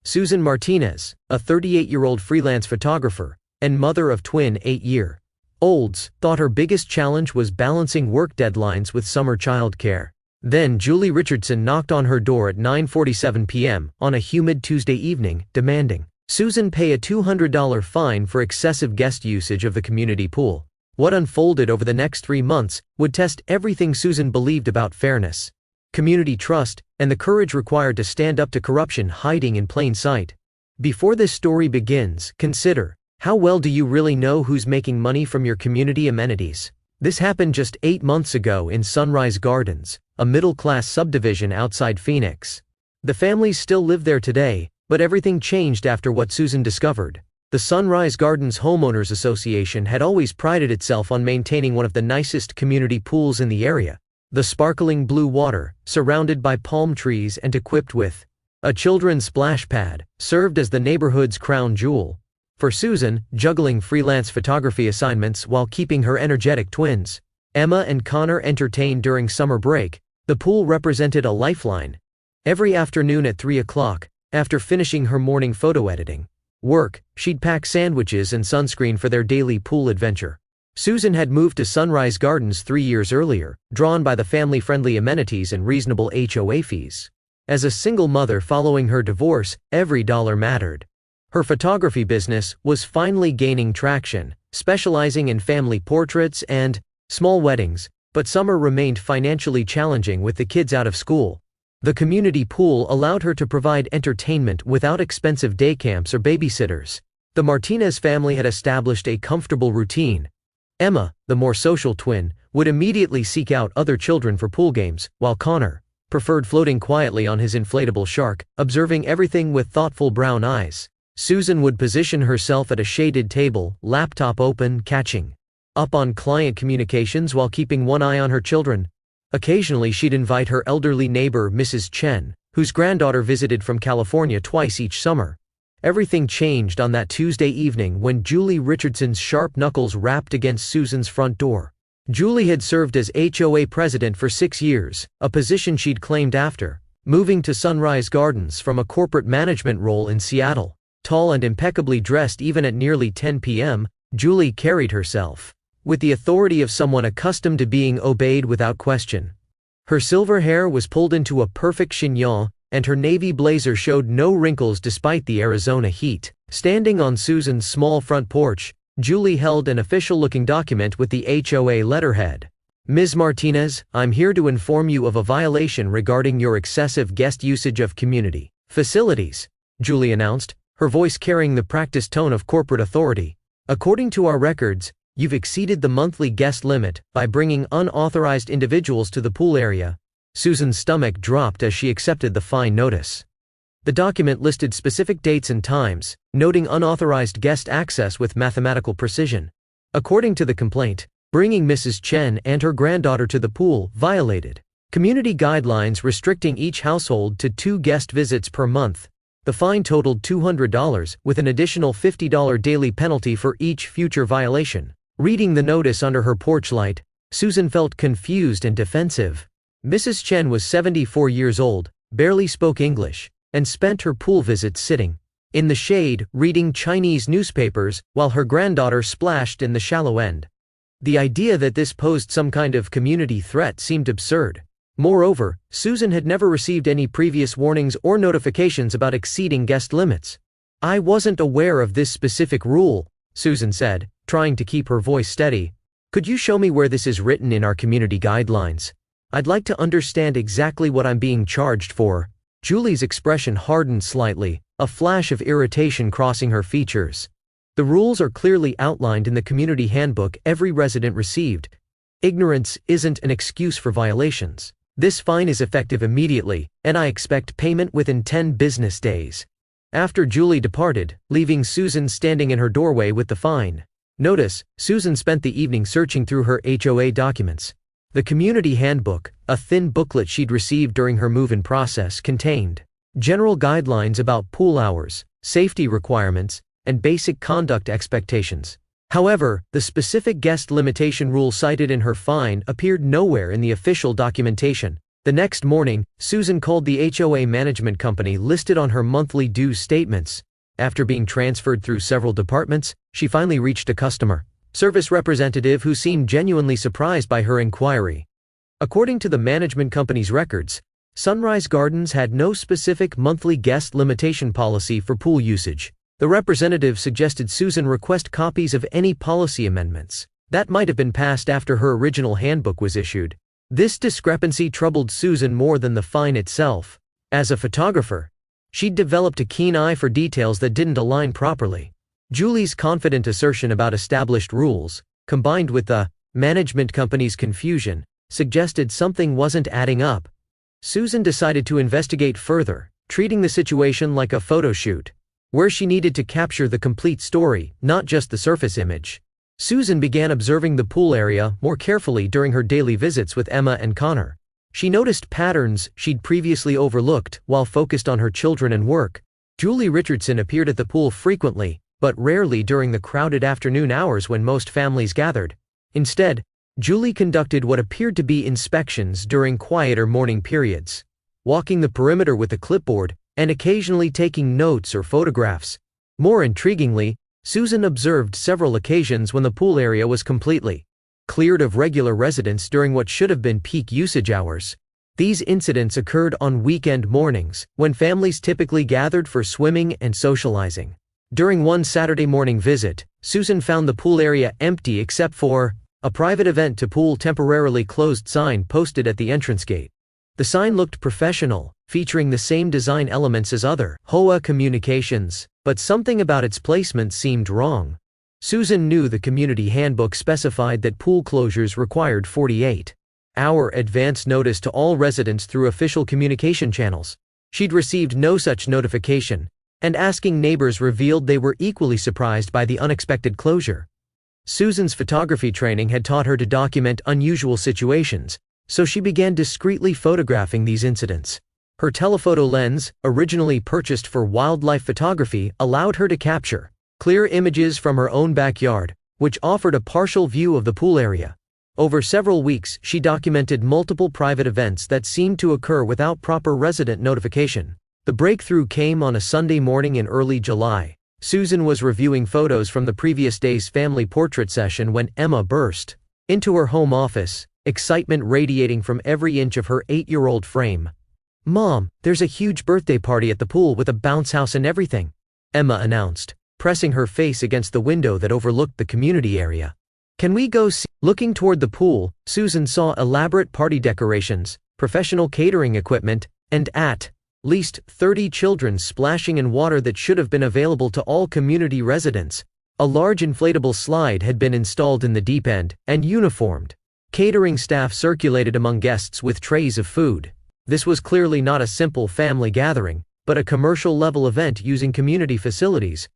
Susan Martinez, a 38-year-old freelance photographer and mother of twin 8-year-olds, thought her biggest challenge was balancing work deadlines with summer childcare. Then Julie Richardson knocked on her door at 9:47 p.m. on a humid Tuesday evening, demanding Susan pay a $200 fine for excessive guest usage of the community pool. What unfolded over the next 3 months would test everything Susan believed about fairness, community trust, and the courage required to stand up to corruption hiding in plain sight. Before this story begins, consider, how well do you really know who's making money from your community amenities? This happened just 8 months ago in Sunrise Gardens, a middle-class subdivision outside Phoenix. The families still live there today, but everything changed after what Susan discovered. The Sunrise Gardens Homeowners Association had always prided itself on maintaining one of the nicest community pools in the area. The sparkling blue water, surrounded by palm trees and equipped with a children's splash pad, served as the neighborhood's crown jewel. For Susan, juggling freelance photography assignments while keeping her energetic twins, Emma and Connor, entertained during summer break, the pool represented a lifeline. Every afternoon at 3 o'clock, after finishing her morning photo editing work, she'd pack sandwiches and sunscreen for their daily pool adventure. Susan had moved to Sunrise Gardens 3 years earlier, drawn by the family-friendly amenities and reasonable HOA fees. As a single mother following her divorce, every dollar mattered. Her photography business was finally gaining traction, specializing in family portraits and small weddings, but summer remained financially challenging with the kids out of school. The community pool allowed her to provide entertainment without expensive day camps or babysitters. The Martinez family had established a comfortable routine. Emma, the more social twin, would immediately seek out other children for pool games, while Connor preferred floating quietly on his inflatable shark, observing everything with thoughtful brown eyes. Susan would position herself at a shaded table, laptop open, catching up on client communications while keeping one eye on her children. Occasionally she'd invite her elderly neighbor, Mrs. Chen, whose granddaughter visited from California twice each summer. Everything changed on that Tuesday evening when Julie Richardson's sharp knuckles rapped against Susan's front door. Julie had served as HOA president for 6 years, a position she'd claimed after moving to Sunrise Gardens from a corporate management role in Seattle. Tall and impeccably dressed even at nearly 10 p.m., Julie carried herself with the authority of someone accustomed to being obeyed without question. Her silver hair was pulled into a perfect chignon, and her navy blazer showed no wrinkles despite the Arizona heat. Standing on Susan's small front porch, Julie held an official-looking document with the HOA letterhead. Ms. Martinez, I'm here to inform you of a violation regarding your excessive guest usage of community facilities, Julie announced, her voice carrying the practiced tone of corporate authority. According to our records, you've exceeded the monthly guest limit by bringing unauthorized individuals to the pool area. Susan's stomach dropped as she accepted the fine notice. The document listed specific dates and times, noting unauthorized guest access with mathematical precision. According to the complaint, bringing Mrs. Chen and her granddaughter to the pool violated community guidelines restricting each household to 2 guest visits per month. The fine totaled $200, with an additional $50 daily penalty for each future violation. Reading the notice under her porch light, Susan felt confused and defensive. Mrs. Chen was 74 years old, barely spoke English, and spent her pool visits sitting in the shade, reading Chinese newspapers, while her granddaughter splashed in the shallow end. The idea that this posed some kind of community threat seemed absurd. Moreover, Susan had never received any previous warnings or notifications about exceeding guest limits. I wasn't aware of this specific rule, Susan said, trying to keep her voice steady. Could you show me where this is written in our community guidelines? I'd like to understand exactly what I'm being charged for. Julie's expression hardened slightly, a flash of irritation crossing her features. The rules are clearly outlined in the community handbook every resident received. Ignorance isn't an excuse for violations. This fine is effective immediately, and I expect payment within 10 business days. After Julie departed, leaving Susan standing in her doorway with the fine notice, Susan spent the evening searching through her HOA documents. The community handbook, a thin booklet she'd received during her move-in process, contained general guidelines about pool hours, safety requirements, and basic conduct expectations. However, the specific guest limitation rule cited in her fine appeared nowhere in the official documentation. The next morning, Susan called the HOA management company listed on her monthly dues statements. After being transferred through several departments, she finally reached a customer service representative who seemed genuinely surprised by her inquiry. According to the management company's records, Sunrise Gardens had no specific monthly guest limitation policy for pool usage. The representative suggested Susan request copies of any policy amendments that might have been passed after her original handbook was issued. This discrepancy troubled Susan more than the fine itself. As a photographer, she'd developed a keen eye for details that didn't align properly. Julie's confident assertion about established rules, combined with the management company's confusion, suggested something wasn't adding up. Susan decided to investigate further, treating the situation like a photo shoot, where she needed to capture the complete story, not just the surface image. Susan began observing the pool area more carefully during her daily visits with Emma and Connor. She noticed patterns she'd previously overlooked while focused on her children and work. Julie Richardson appeared at the pool frequently, but rarely during the crowded afternoon hours when most families gathered. Instead, Julie conducted what appeared to be inspections during quieter morning periods, walking the perimeter with a clipboard and occasionally taking notes or photographs. More intriguingly, Susan observed several occasions when the pool area was completely cleared of regular residents during what should have been peak usage hours. These incidents occurred on weekend mornings, when families typically gathered for swimming and socializing. During one Saturday morning visit, Susan found the pool area empty except for a private event to pool temporarily closed sign posted at the entrance gate. The sign looked professional, featuring the same design elements as other HOA communications, but something about its placement seemed wrong. Susan knew the community handbook specified that pool closures required 48-hour advance notice to all residents through official communication channels. She'd received no such notification, and asking neighbors revealed they were equally surprised by the unexpected closure. Susan's photography training had taught her to document unusual situations, so she began discreetly photographing these incidents. Her telephoto lens, originally purchased for wildlife photography, allowed her to capture clear images from her own backyard, which offered a partial view of the pool area. Over several weeks, she documented multiple private events that seemed to occur without proper resident notification. The breakthrough came on a Sunday morning in early July. Susan was reviewing photos from the previous day's family portrait session when Emma burst into her home office, excitement radiating from every inch of her 8-year-old frame. "Mom, there's a huge birthday party at the pool with a bounce house and everything," Emma announced, pressing her face against the window that overlooked the community area. "Can we go see?" Looking toward the pool, Susan saw elaborate party decorations, professional catering equipment, and at least 30 children splashing in water that should have been available to all community residents. A large inflatable slide had been installed in the deep end, and uniformed catering staff circulated among guests with trays of food. This was clearly not a simple family gathering, but a commercial-level event using community facilities.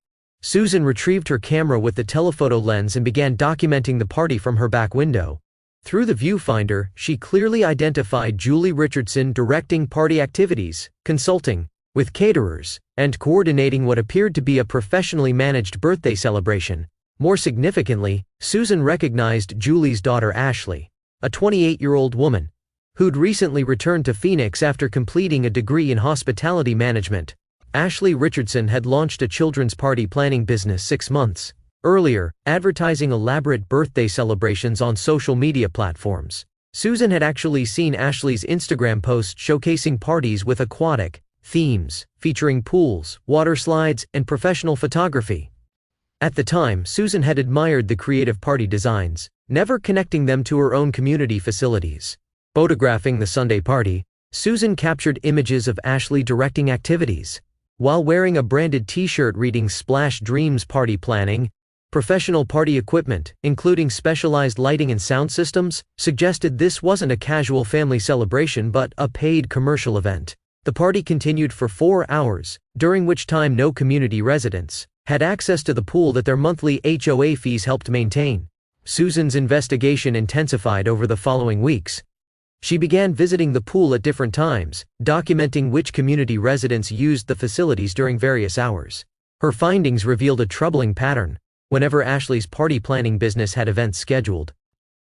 Susan retrieved her camera with the telephoto lens and began documenting the party from her back window. Through the viewfinder, she clearly identified Julie Richardson directing party activities, consulting with caterers, and coordinating what appeared to be a professionally managed birthday celebration. More significantly, Susan recognized Julie's daughter Ashley, a 28-year-old woman who'd recently returned to Phoenix after completing a degree in hospitality management. Ashley Richardson had launched a children's party planning business 6 months earlier, advertising elaborate birthday celebrations on social media platforms. Susan had actually seen Ashley's Instagram posts showcasing parties with aquatic themes, featuring pools, water slides, and professional photography. At the time, Susan had admired the creative party designs, never connecting them to her own community facilities. Photographing the Sunday party, Susan captured images of Ashley directing activities. While wearing a branded t-shirt reading "Splash Dreams Party Planning," professional party equipment, including specialized lighting and sound systems, suggested this wasn't a casual family celebration but a paid commercial event. The party continued for 4 hours, during which time no community residents had access to the pool that their monthly HOA fees helped maintain. Susan's investigation intensified over the following weeks. She began visiting the pool at different times, documenting which community residents used the facilities during various hours. Her findings revealed a troubling pattern. Whenever Ashley's party planning business had events scheduled,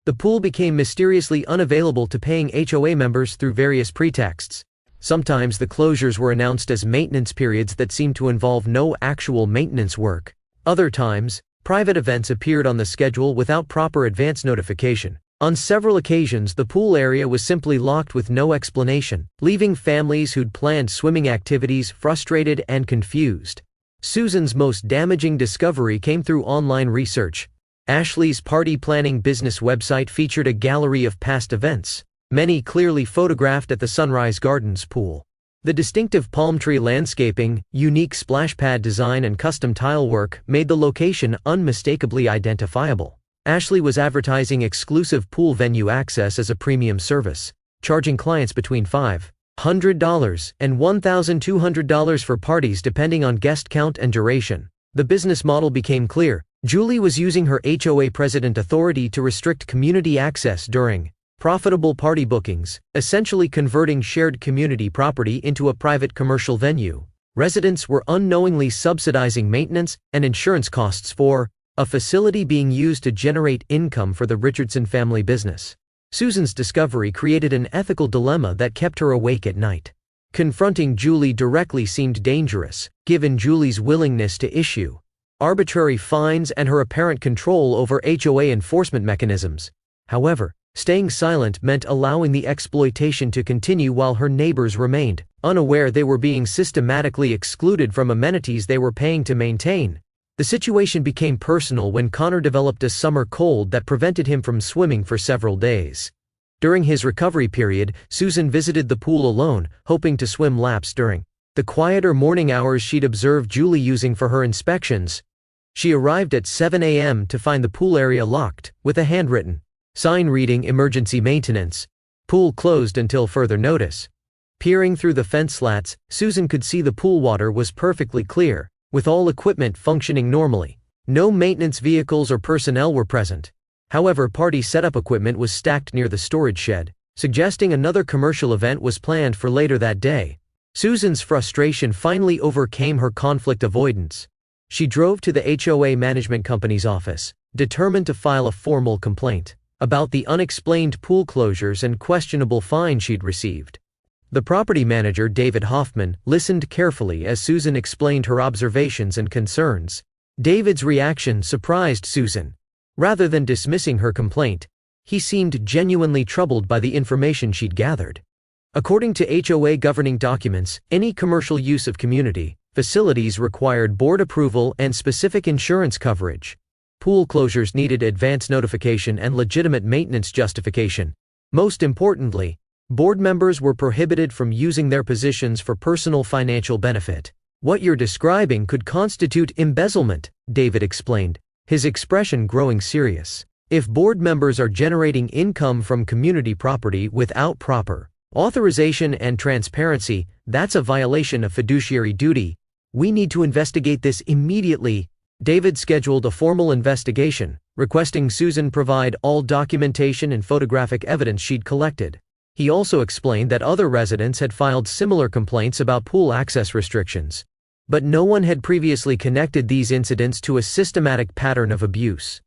The pool became mysteriously unavailable to paying HOA members through various pretexts. Sometimes the closures were announced as maintenance periods that seemed to involve no actual maintenance work. Other times, private events appeared on the schedule without proper advance notification. On several occasions, the pool area was simply locked with no explanation, leaving families who'd planned swimming activities frustrated and confused. Susan's most damaging discovery came through online research. Ashley's party planning business website featured a gallery of past events, many clearly photographed at the Sunrise Gardens pool. The distinctive palm tree landscaping, unique splash pad design and custom tile work made the location unmistakably identifiable. Ashley was advertising exclusive pool venue access as a premium service, charging clients between $500 and $1,200 for parties depending on guest count and duration. The business model became clear. Julie was using her HOA president authority to restrict community access during profitable party bookings, essentially converting shared community property into a private commercial venue. Residents were unknowingly subsidizing maintenance and insurance costs for a facility being used to generate income for the Richardson family business. Susan's discovery created an ethical dilemma that kept her awake at night. Confronting Julie directly seemed dangerous, given Julie's willingness to issue arbitrary fines and her apparent control over HOA enforcement mechanisms. However, staying silent meant allowing the exploitation to continue while her neighbors remained unaware they were being systematically excluded from amenities they were paying to maintain. The situation became personal when Connor developed a summer cold that prevented him from swimming for several days. During his recovery period, Susan visited the pool alone, hoping to swim laps during the quieter morning hours she'd observed Julie using for her inspections. She arrived at 7 a.m. to find the pool area locked, with a handwritten sign reading "Emergency Maintenance. Pool closed until further notice." Peering through the fence slats, Susan could see the pool water was perfectly clear, with all equipment functioning normally. No maintenance vehicles or personnel were present. However, party setup equipment was stacked near the storage shed, suggesting another commercial event was planned for later that day. Susan's frustration finally overcame her conflict avoidance. She drove to the HOA management company's office, determined to file a formal complaint about the unexplained pool closures and questionable fine she'd received. The property manager, David Hoffman, listened carefully as Susan explained her observations and concerns. David's reaction surprised Susan. Rather than dismissing her complaint, he seemed genuinely troubled by the information she'd gathered. According to HOA governing documents, any commercial use of community facilities required board approval and specific insurance coverage. Pool closures needed advance notification and legitimate maintenance justification. Most importantly, board members were prohibited from using their positions for personal financial benefit. "What you're describing could constitute embezzlement," David explained, his expression growing serious. "If board members are generating income from community property without proper authorization and transparency, that's a violation of fiduciary duty. We need to investigate this immediately." David scheduled a formal investigation, requesting Susan provide all documentation and photographic evidence she'd collected. He also explained that other residents had filed similar complaints about pool access restrictions, but no one had previously connected these incidents to a systematic pattern of abuse.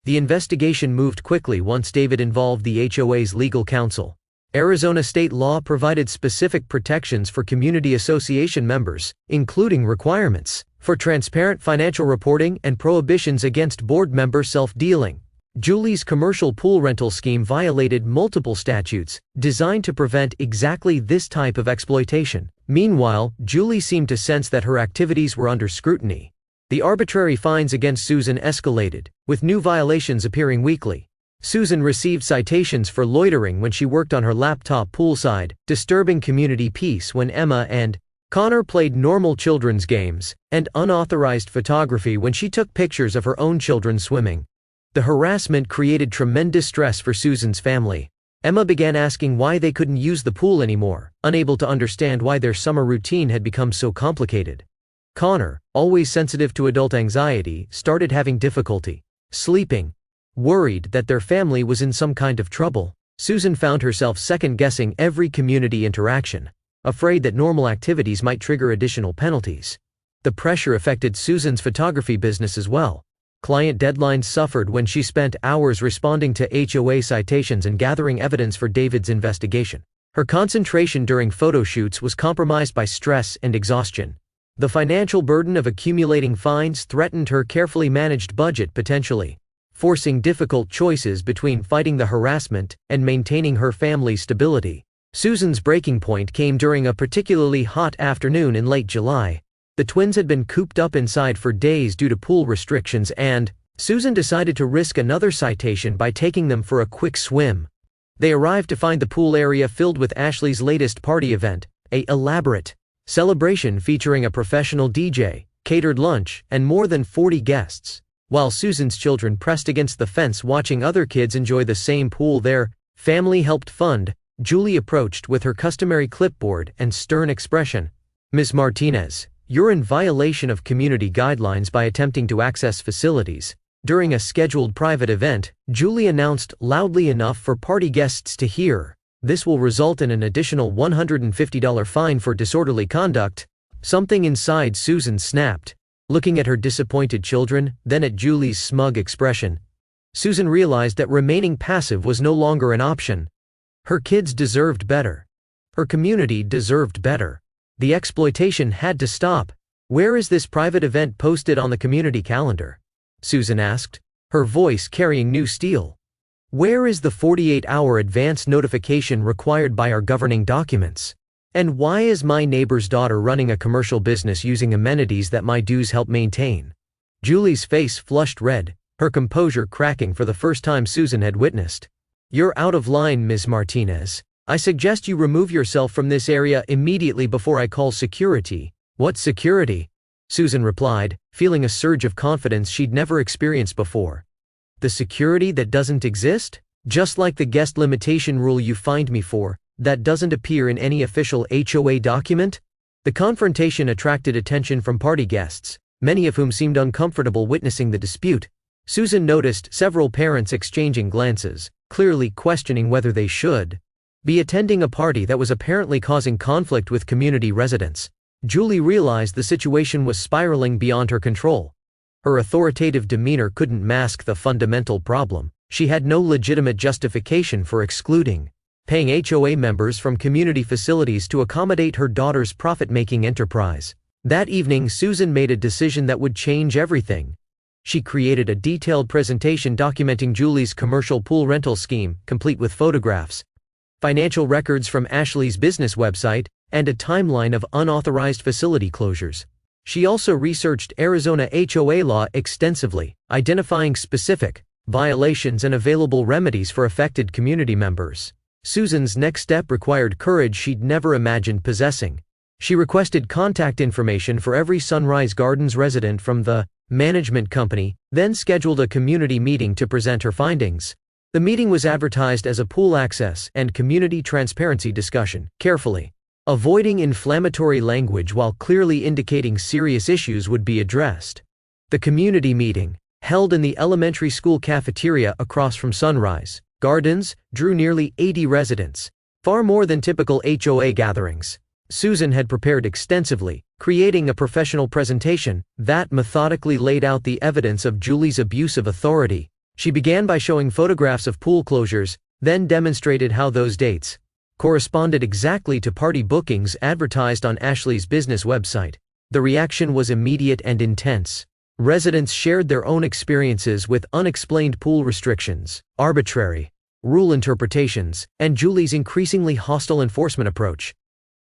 The investigation moved quickly once David involved the HOA's legal counsel. Arizona state law provided specific protections for community association members, including requirements for transparent financial reporting and prohibitions against board member self-dealing. Julie's commercial pool rental scheme violated multiple statutes designed to prevent exactly this type of exploitation. Meanwhile, Julie seemed to sense that her activities were under scrutiny. The arbitrary fines against Susan escalated, with new violations appearing weekly. Susan received citations for loitering when she worked on her laptop poolside, disturbing community peace when Emma and Connor played normal children's games, and unauthorized photography when she took pictures of her own children swimming. The harassment created tremendous stress for Susan's family. Emma began asking why they couldn't use the pool anymore, unable to understand why their summer routine had become so complicated. Connor, always sensitive to adult anxiety, started having difficulty sleeping. Worried that their family was in some kind of trouble, Susan found herself second-guessing every community interaction, afraid that normal activities might trigger additional penalties. The pressure affected Susan's photography business as well. Client deadlines suffered when she spent hours responding to HOA citations and gathering evidence for David's investigation. Her concentration during photo shoots was compromised by stress and exhaustion. The financial burden of accumulating fines threatened her carefully managed budget, potentially forcing difficult choices between fighting the harassment and maintaining her family's stability. Susan's breaking point came during a particularly hot afternoon in late July. The twins had been cooped up inside for days due to pool restrictions, and Susan decided to risk another citation by taking them for a quick swim. They arrived to find the pool area filled with Ashley's latest party event, an elaborate celebration featuring a professional DJ, catered lunch, and more than 40 guests. While Susan's children pressed against the fence watching other kids enjoy the same pool their family helped fund, Julie approached with her customary clipboard and stern expression. "Ms. Martinez, you're in violation of community guidelines by attempting to access facilities." During a scheduled private event, Julie announced loudly enough for party guests to hear, "This will result in an additional $150 fine for disorderly conduct." Something inside Susan snapped. Looking at her disappointed children, then at Julie's smug expression, Susan realized that remaining passive was no longer an option. Her kids deserved better. Her community deserved better. The exploitation had to stop. "Where is this private event posted on the community calendar?" Susan asked, her voice carrying new steel. "Where is the 48-hour advance notification required by our governing documents? And why is my neighbor's daughter running a commercial business using amenities that my dues help maintain?" Julie's face flushed red, her composure cracking for the first time Susan had witnessed. "You're out of line, Ms. Martinez. I suggest you remove yourself from this area immediately before I call security." "What security?" Susan replied, feeling a surge of confidence she'd never experienced before. "The security that doesn't exist? Just like the guest limitation rule you fined me for, that doesn't appear in any official HOA document?" The confrontation attracted attention from party guests, many of whom seemed uncomfortable witnessing the dispute. Susan noticed several parents exchanging glances, clearly questioning whether they should be attending a party that was apparently causing conflict with community residents. Julie realized the situation was spiraling beyond her control. Her authoritative demeanor couldn't mask the fundamental problem. She had no legitimate justification for excluding paying HOA members from community facilities to accommodate her daughter's profit-making enterprise. That evening, Susan made a decision that would change everything. She created a detailed presentation documenting Julie's commercial pool rental scheme, complete with photographs, financial records from Ashley's business website, and a timeline of unauthorized facility closures. She also researched Arizona HOA law extensively, identifying specific violations and available remedies for affected community members. Susan's next step required courage she'd never imagined possessing. She requested contact information for every Sunrise Gardens resident from the management company, then scheduled a community meeting to present her findings. The meeting was advertised as a pool access and community transparency discussion, carefully avoiding inflammatory language while clearly indicating serious issues would be addressed. The community meeting, held in the elementary school cafeteria across from Sunrise Gardens, drew nearly 80 residents, far more than typical HOA gatherings. Susan had prepared extensively, creating a professional presentation that methodically laid out the evidence of Julie's abuse of authority. She began by showing photographs of pool closures, then demonstrated how those dates corresponded exactly to party bookings advertised on Ashley's business website. The reaction was immediate and intense. Residents shared their own experiences with unexplained pool restrictions, arbitrary rule interpretations, and Julie's increasingly hostile enforcement approach.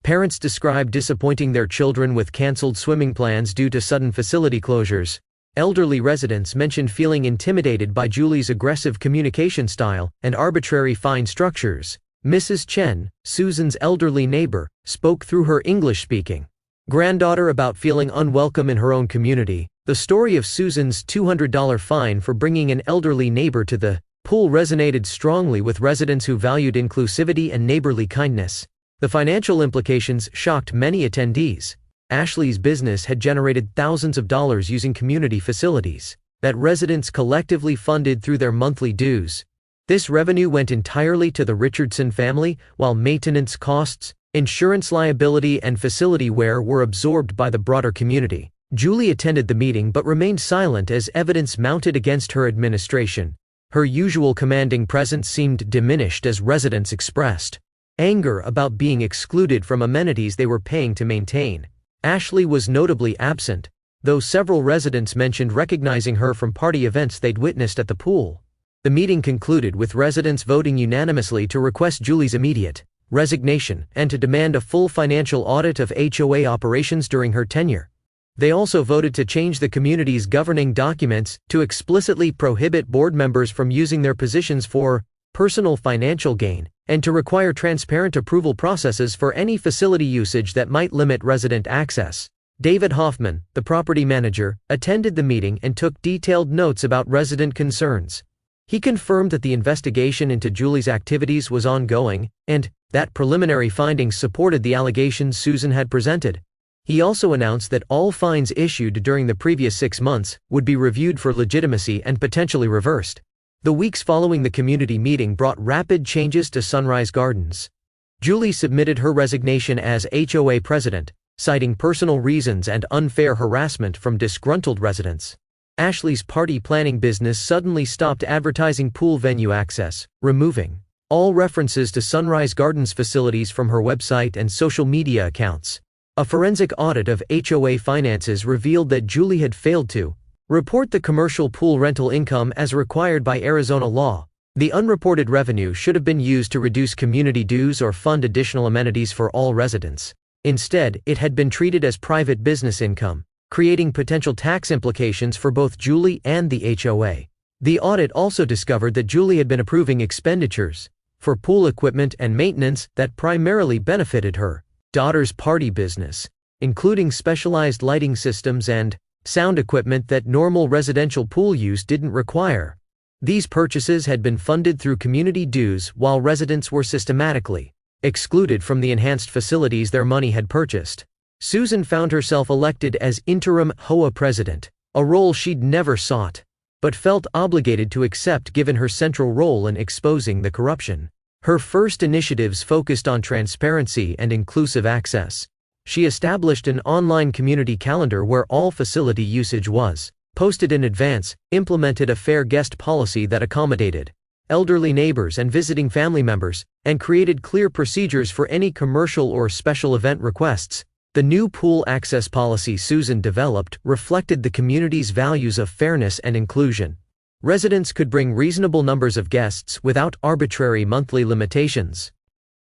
Parents described disappointing their children with canceled swimming plans due to sudden facility closures. Elderly residents mentioned feeling intimidated by Julie's aggressive communication style and arbitrary fine structures. Mrs. Chen, Susan's elderly neighbor, spoke through her English-speaking granddaughter about feeling unwelcome in her own community. The story of Susan's $200 fine for bringing an elderly neighbor to the pool resonated strongly with residents who valued inclusivity and neighborly kindness. The financial implications shocked many attendees. Ashley's business had generated thousands of dollars using community facilities that residents collectively funded through their monthly dues. This revenue went entirely to the Richardson family, while maintenance costs, insurance liability, and facility wear were absorbed by the broader community. Julie attended the meeting but remained silent as evidence mounted against her administration. Her usual commanding presence seemed diminished as residents expressed anger about being excluded from amenities they were paying to maintain. Ashley was notably absent, though several residents mentioned recognizing her from party events they'd witnessed at the pool. The meeting concluded with residents voting unanimously to request Julie's immediate resignation and to demand a full financial audit of HOA operations during her tenure. They also voted to change the community's governing documents to explicitly prohibit board members from using their positions for personal financial gain, and to require transparent approval processes for any facility usage that might limit resident access. David Hoffman, the property manager, attended the meeting and took detailed notes about resident concerns. He confirmed that the investigation into Julie's activities was ongoing, and that preliminary findings supported the allegations Susan had presented. He also announced that all fines issued during the previous 6 months would be reviewed for legitimacy and potentially reversed. The weeks following the community meeting brought rapid changes to Sunrise Gardens. Julie submitted her resignation as HOA president, citing personal reasons and unfair harassment from disgruntled residents. Ashley's party planning business suddenly stopped advertising pool venue access, removing all references to Sunrise Gardens facilities from her website and social media accounts. A forensic audit of HOA finances revealed that Julie had failed to report the commercial pool rental income as required by Arizona law. The unreported revenue should have been used to reduce community dues or fund additional amenities for all residents. Instead, it had been treated as private business income, creating potential tax implications for both Julie and the HOA. The audit also discovered that Julie had been approving expenditures for pool equipment and maintenance that primarily benefited her daughter's party business, including specialized lighting systems and sound equipment that normal residential pool use didn't require. These purchases had been funded through community dues while residents were systematically excluded from the enhanced facilities their money had purchased. Susan found herself elected as interim HOA president, a role she'd never sought, but felt obligated to accept given her central role in exposing the corruption. Her first initiatives focused on transparency and inclusive access. She established an online community calendar where all facility usage was posted in advance, implemented a fair guest policy that accommodated elderly neighbors and visiting family members, and created clear procedures for any commercial or special event requests. The new pool access policy Susan developed reflected the community's values of fairness and inclusion. Residents could bring reasonable numbers of guests without arbitrary monthly limitations,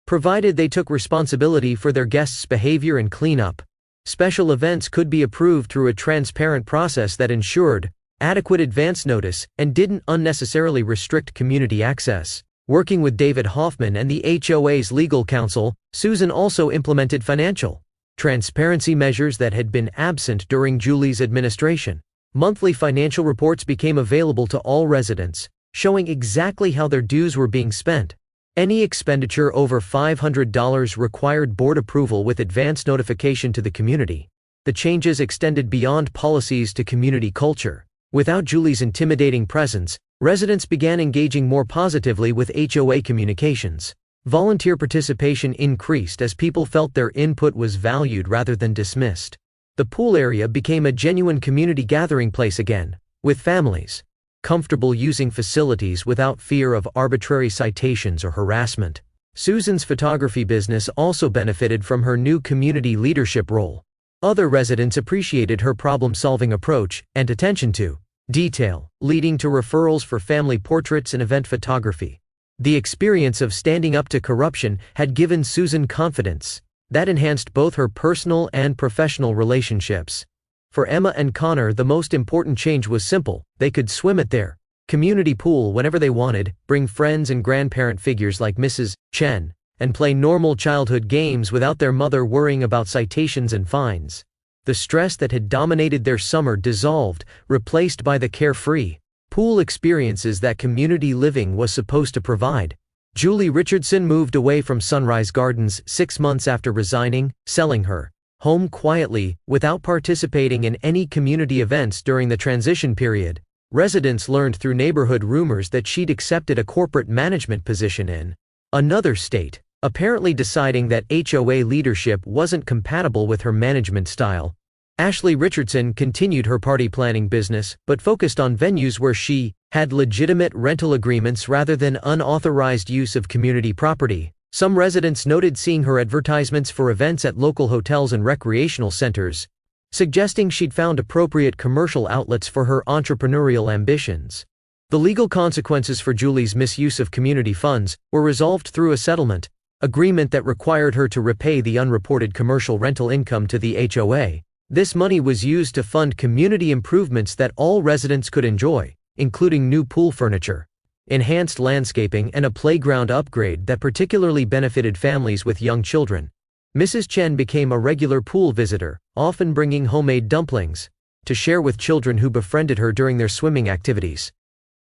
provided they took responsibility for their guests' behavior and cleanup. Special events could be approved through a transparent process that ensured adequate advance notice and didn't unnecessarily restrict community access. Working with David Hoffman and the HOA's legal counsel, Susan also implemented financial transparency measures that had been absent during Julie's administration. Monthly financial reports became available to all residents, showing exactly how their dues were being spent. Any expenditure over $500 required board approval with advance notification to the community. The changes extended beyond policies to community culture. Without Julie's intimidating presence, residents began engaging more positively with HOA communications. Volunteer participation increased as people felt their input was valued rather than dismissed. The pool area became a genuine community gathering place again, with families comfortable using facilities without fear of arbitrary citations or harassment. Susan's photography business also benefited from her new community leadership role. Other residents appreciated her problem-solving approach and attention to detail, leading to referrals for family portraits and event photography. The experience of standing up to corruption had given Susan confidence that enhanced both her personal and professional relationships. For Emma and Connor, the most important change was simple: they could swim at their community pool whenever they wanted, bring friends and grandparent figures like Mrs. Chen, and play normal childhood games without their mother worrying about citations and fines. The stress that had dominated their summer dissolved, replaced by the carefree pool experiences that community living was supposed to provide. Julie Richardson moved away from Sunrise Gardens 6 months after resigning, selling her home quietly, without participating in any community events during the transition period. Residents learned through neighborhood rumors that she'd accepted a corporate management position in another state, apparently deciding that HOA leadership wasn't compatible with her management style. Ashley Richardson continued her party planning business, but focused on venues where she had legitimate rental agreements rather than unauthorized use of community property. Some residents noted seeing her advertisements for events at local hotels and recreational centers, suggesting she'd found appropriate commercial outlets for her entrepreneurial ambitions. The legal consequences for Julie's misuse of community funds were resolved through a settlement agreement that required her to repay the unreported commercial rental income to the HOA. This money was used to fund community improvements that all residents could enjoy, including new pool furniture, enhanced landscaping, and a playground upgrade that particularly benefited families with young children. Mrs. Chen became a regular pool visitor, often bringing homemade dumplings to share with children who befriended her during their swimming activities.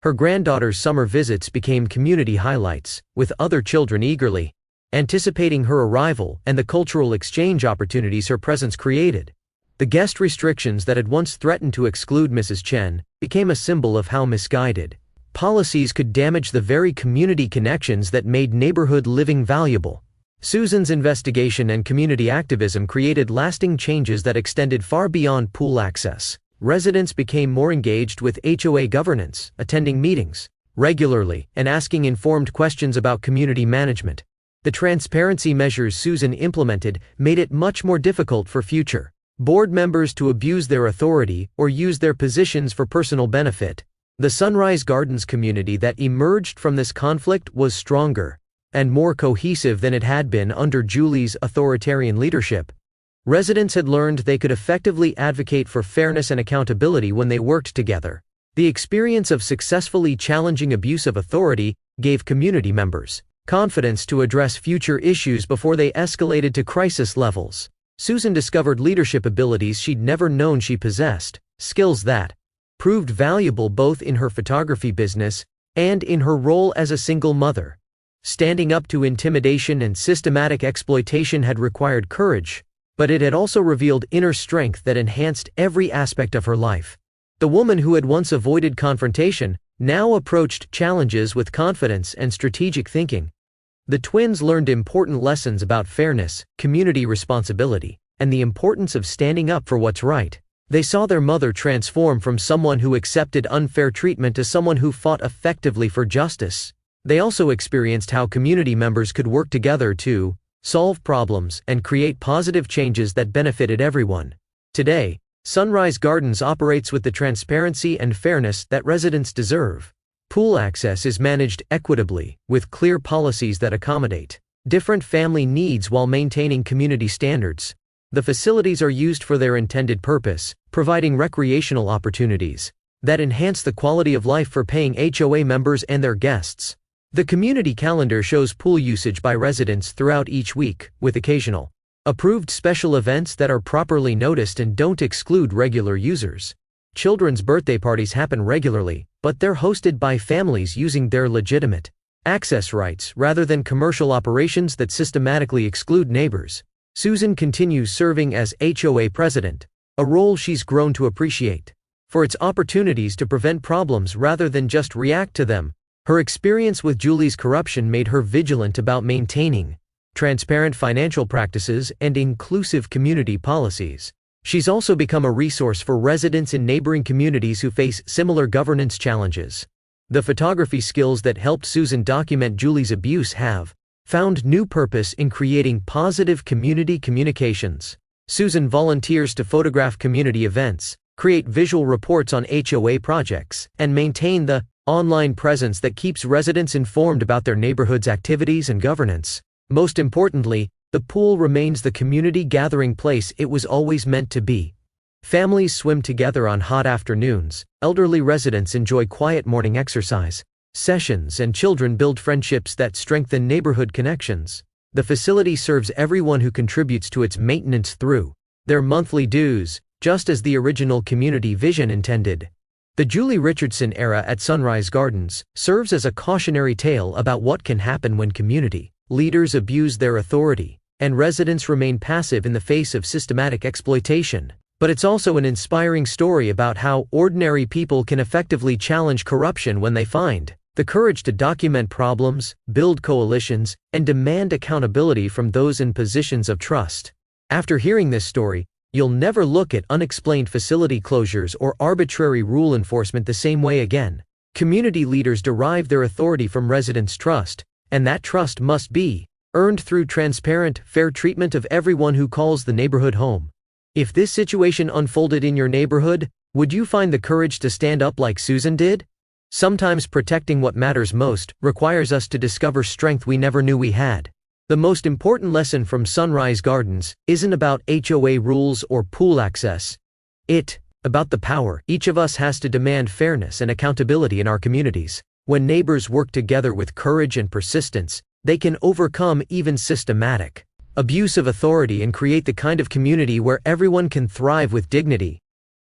Her granddaughter's summer visits became community highlights, with other children eagerly anticipating her arrival and the cultural exchange opportunities her presence created. The guest restrictions that had once threatened to exclude Mrs. Chen became a symbol of how misguided policies could damage the very community connections that made neighborhood living valuable. Susan's investigation and community activism created lasting changes that extended far beyond pool access. Residents became more engaged with HOA governance, attending meetings regularly, and asking informed questions about community management. The transparency measures Susan implemented made it much more difficult for future board members to abuse their authority or use their positions for personal benefit. The Sunrise Gardens community that emerged from this conflict was stronger and more cohesive than it had been under Julie's authoritarian leadership. Residents had learned they could effectively advocate for fairness and accountability when they worked together. The experience of successfully challenging abuse of authority gave community members confidence to address future issues before they escalated to crisis levels. Susan discovered leadership abilities she'd never known she possessed, skills that proved valuable both in her photography business and in her role as a single mother. Standing up to intimidation and systematic exploitation had required courage, but it had also revealed inner strength that enhanced every aspect of her life. The woman who had once avoided confrontation now approached challenges with confidence and strategic thinking. The twins learned important lessons about fairness, community responsibility, and the importance of standing up for what's right. They saw their mother transform from someone who accepted unfair treatment to someone who fought effectively for justice. They also experienced how community members could work together to solve problems and create positive changes that benefited everyone. Today, Sunrise Gardens operates with the transparency and fairness that residents deserve. Pool access is managed equitably, with clear policies that accommodate different family needs while maintaining community standards. The facilities are used for their intended purpose, providing recreational opportunities that enhance the quality of life for paying HOA members and their guests. The community calendar shows pool usage by residents throughout each week, with occasional approved special events that are properly noticed and don't exclude regular users. Children's birthday parties happen regularly, but they're hosted by families using their legitimate access rights rather than commercial operations that systematically exclude neighbors. Susan continues serving as HOA president, a role she's grown to appreciate for its opportunities to prevent problems rather than just react to them. Her experience with Julie's corruption made her vigilant about maintaining transparent financial practices and inclusive community policies. She's also become a resource for residents in neighboring communities who face similar governance challenges. The photography skills that helped Susan document Julie's abuse have found new purpose in creating positive community communications. Susan volunteers to photograph community events, create visual reports on HOA projects, and maintain the online presence that keeps residents informed about their neighborhood's activities and governance. Most importantly, the pool remains the community gathering place it was always meant to be. Families swim together on hot afternoons, elderly residents enjoy quiet morning exercise sessions, and children build friendships that strengthen neighborhood connections. The facility serves everyone who contributes to its maintenance through their monthly dues, just as the original community vision intended. The Julie Richardson era at Sunrise Gardens serves as a cautionary tale about what can happen when community leaders abuse their authority and residents remain passive in the face of systematic exploitation. But it's also an inspiring story about how ordinary people can effectively challenge corruption when they find the courage to document problems, build coalitions, and demand accountability from those in positions of trust. After hearing this story, You'll never look at unexplained facility closures or arbitrary rule enforcement the same way again. Community leaders derive their authority from residents' trust, and that trust must be earned through transparent, fair treatment of everyone who calls the neighborhood home. If this situation unfolded in your neighborhood, would you find the courage to stand up like Susan did? Sometimes protecting what matters most requires us to discover strength we never knew we had. The most important lesson from Sunrise Gardens isn't about HOA rules or pool access. It's about the power each of us has to demand fairness and accountability in our communities. When neighbors work together with courage and persistence, they can overcome even systematic abuse of authority and create the kind of community where everyone can thrive with dignity,